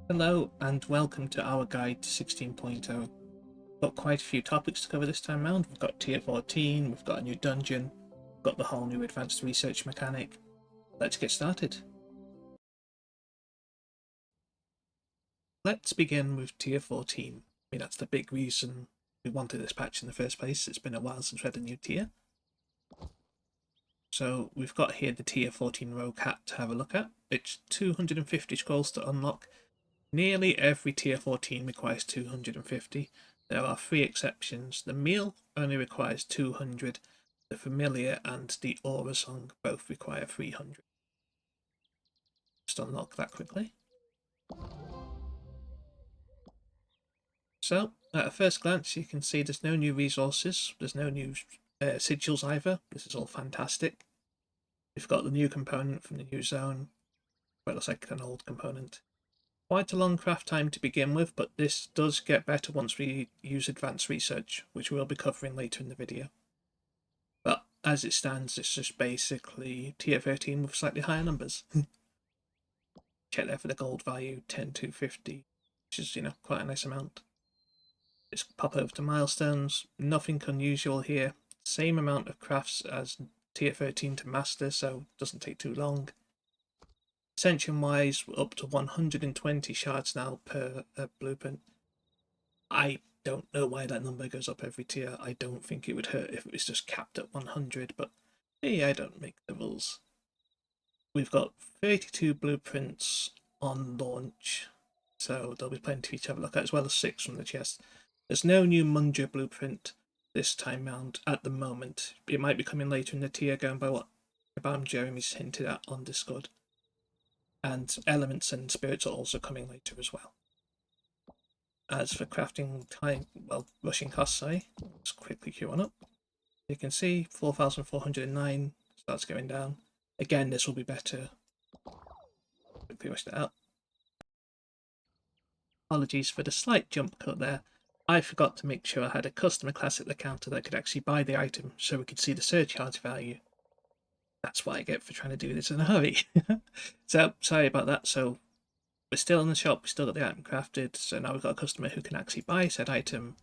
Hello and welcome to our guide to 16.0. Got quite a few topics to cover this time around. We've got tier 14, we've got a new dungeon, we've got the whole new advanced research mechanic. Let's get started. Let's begin with tier 14. I mean, that's the big reason we wanted this patch in the first place. It's been a while since we had a new tier. So we've got here the tier 14 rogue hat to have a look at. It's 250 scrolls to unlock. Nearly every tier 14 requires 250. There are 3 exceptions. The meal only requires 200. The familiar and the aura song both require 300. Just unlock that quickly. So, at a first glance, you can see there's no new resources. There's no new sigils either. This is all fantastic. We've got the new component from the new zone. Well, it looks like an old component. Quite a long craft time to begin with, but this does get better once we use advanced research, which we'll be covering later in the video. But as it stands, it's just basically tier 13 with slightly higher numbers. Check there for the gold value, 10,250, which is, quite a nice amount. Just pop over to milestones, nothing unusual here. Same amount of crafts as tier 13 to master, so it doesn't take too long. Ascension wise, we're up to 120 shards now per blueprint. I don't know why that number goes up every tier. I don't think it would hurt if it was just capped at 100, but hey, I don't make the rules. We've got 32 blueprints on launch, so there'll be plenty for you to have a look at, as well as 6 from the chest. There's no new Munger blueprint this time round at the moment. It might be coming later in the tier, going by what Kabam Jeremy's hinted at on Discord. And elements and spirits are also coming later as well. As for crafting time, well, rushing costs, sorry, let's quickly queue on up. You can see 4,409 starts going down. Again, this will be better. Quickly rush that out. Apologies for the slight jump cut there. I forgot to make sure I had a customer class at the counter that could actually buy the item so we could see the surcharge value. That's what I get for trying to do this in a hurry. So, sorry about that. So, we're still in the shop, we still got the item crafted, so now we've got a customer who can actually buy said item.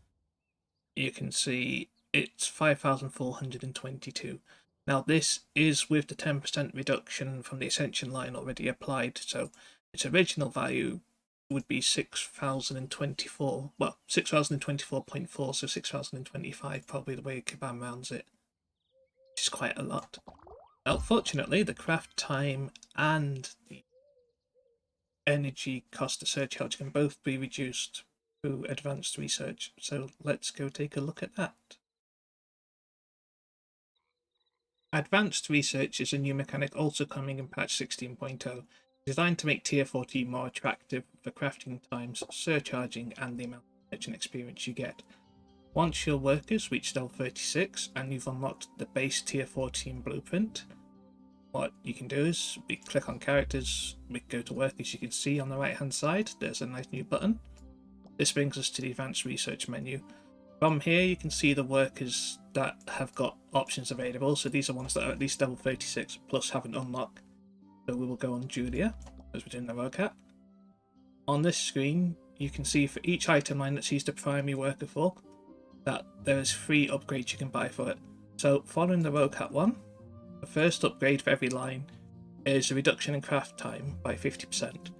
You can see it's 5,422. Now this is with the 10% reduction from the Ascension line already applied, so its original value would be 6,024, well, 6,024.4, so 6,025 probably the way Kabam rounds it, which is quite a lot. Now fortunately the craft time and the energy cost of surcharge can both be reduced through advanced research, so let's go take a look at that. Advanced research is a new mechanic also coming in patch 16.0, designed to make tier 14 more attractive for crafting times, surcharging, and the amount of merchant experience you get. Once your workers reach level 36 and you've unlocked the base tier 14 blueprint, what you can do is we click on characters, we go to workers. You can see on the right hand side there's a nice new button. This brings us to the advanced research menu. From here you can see the workers that have got options available, so these are ones that are at least level 36 plus haven't unlocked. So we will go on Julia as we're doing the rogue hat. On this screen you can see for each item line that she's the primary worker for, that there is 3 upgrades you can buy for it. So following the rogue hat one, the first upgrade for every line is a reduction in craft time by 50%,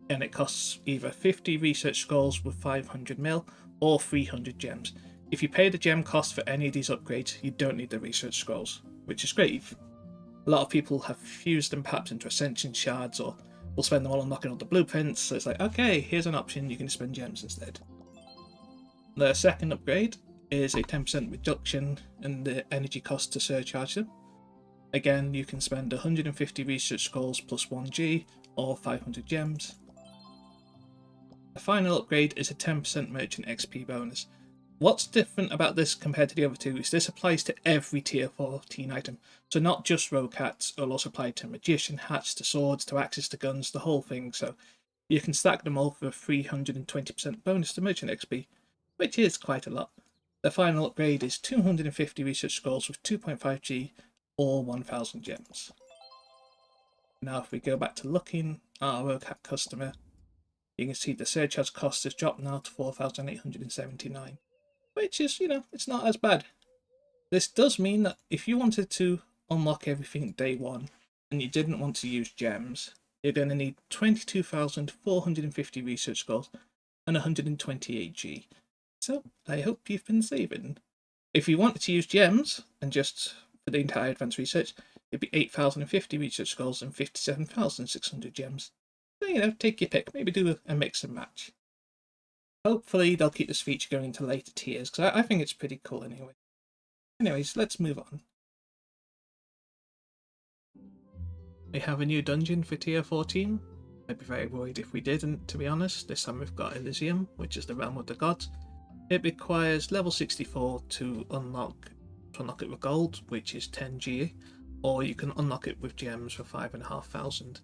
and it costs either 50 research scrolls with 500 mil or 300 gems. If you pay the gem cost for any of these upgrades, you don't need the research scrolls, which is great. A lot of people have fused them perhaps into ascension shards, or will spend them all unlocking all the blueprints, so it's like, okay, here's an option, you can spend gems instead. The second upgrade is a 10% reduction in the energy cost to surcharge them. Again, you can spend 150 research scrolls plus 1G or 500 gems. The final upgrade is a 10% merchant XP bonus. What's different about this compared to the other two is this applies to every tier 14 item, so not just rogue hats, it'll also apply to magician hats, to swords, to axes, to guns, the whole thing, so you can stack them all for a 320% bonus to merchant XP, which is quite a lot. The final upgrade is 250 research scrolls with 2.5G or 1000 gems. Now if we go back to looking at our rogue hat customer, You can see the surcharge cost has dropped now to 4,879, which is, it's not as bad. This does mean that if you wanted to unlock everything day one and you didn't want to use gems, you're going to need 22,450 research scrolls and 128 G. So I hope you've been saving. If you wanted to use gems and just for the entire advanced research, it'd be 8,050 research scrolls and 57,600 gems. So, take your pick. Maybe do a mix and match. Hopefully they'll keep this feature going into later tiers, because I think it's pretty cool anyway. Anyways, let's move on. We have a new dungeon for tier 14. I'd be very worried if we didn't, to be honest. This time we've got Elysium, which is the realm of the gods. It requires level 64 to unlock it with gold, which is 10 G, or you can unlock it with gems for 5,500.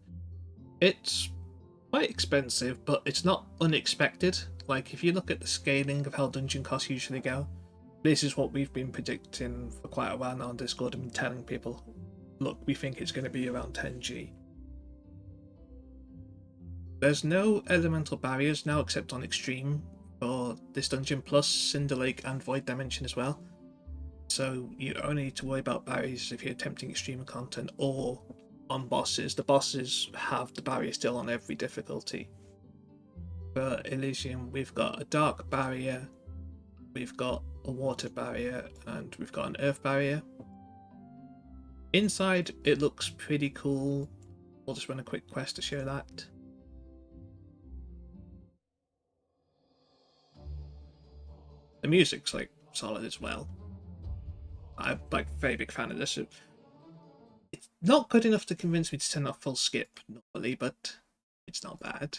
It's quite expensive, but it's not unexpected. Like, if you look at the scaling of how dungeon costs usually go, this is what we've been predicting for quite a while now on Discord and telling people, look, we think it's going to be around 10 G. There's no elemental barriers now except on Extreme for this dungeon, plus Cinder Lake and Void Dimension as well. So you only need to worry about barriers if you're attempting extreme content or on bosses. The bosses have the barrier still on every difficulty. For Elysium, we've got a dark barrier, we've got a water barrier, and we've got an earth barrier. Inside, it looks pretty cool. We'll just run a quick quest to show that. The music's like solid as well. I'm like a very big fan of this. It's not good enough to convince me to turn off full skip normally, but it's not bad.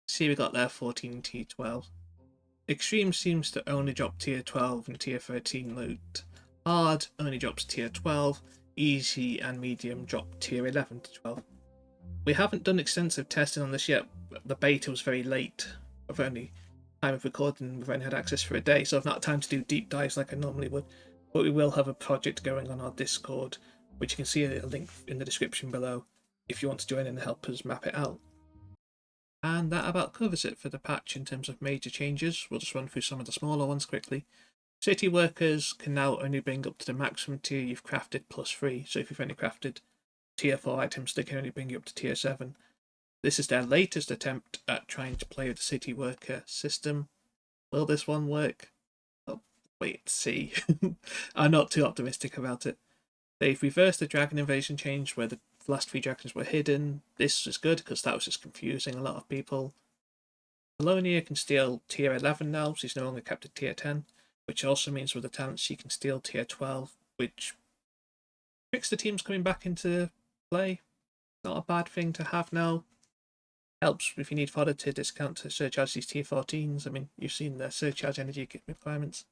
See, we got there 14 tier 12. Extreme seems to only drop tier 12 and tier 13 loot. Hard only drops tier 12. Easy and medium drop tier 11 to 12. We haven't done extensive testing on this yet. The beta was very late. I've only time of recording, we've only had access for a day, so I've not had time to do deep dives like I normally would. But we will have a project going on our Discord, which you can see a link in the description below if you want to join in and help us map it out. And that about covers it for the patch in terms of major changes. We'll just run through some of the smaller ones quickly. City workers can now only bring up to the maximum tier you've crafted +3. So if you've only crafted tier 4 items, they can only bring you up to tier 7. This is their latest attempt at trying to play with the city worker system. Will this one work? Oh, wait and see. I'm not too optimistic about it. They've reversed the dragon invasion change where the last 3 dragons were hidden. This is good because that was just confusing a lot of people. Polonia can steal tier 11 now, she's no longer kept at tier 10, which also means with the talents she can steal tier 12, which tricks the teams coming back into play. Not a bad thing to have now. Helps if you need fodder to discount to surcharge these tier 14s. I mean, you've seen the surcharge energy requirements.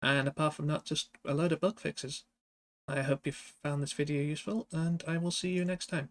And apart from that, just a load of bug fixes. I hope you've found this video useful, and I will see you next time.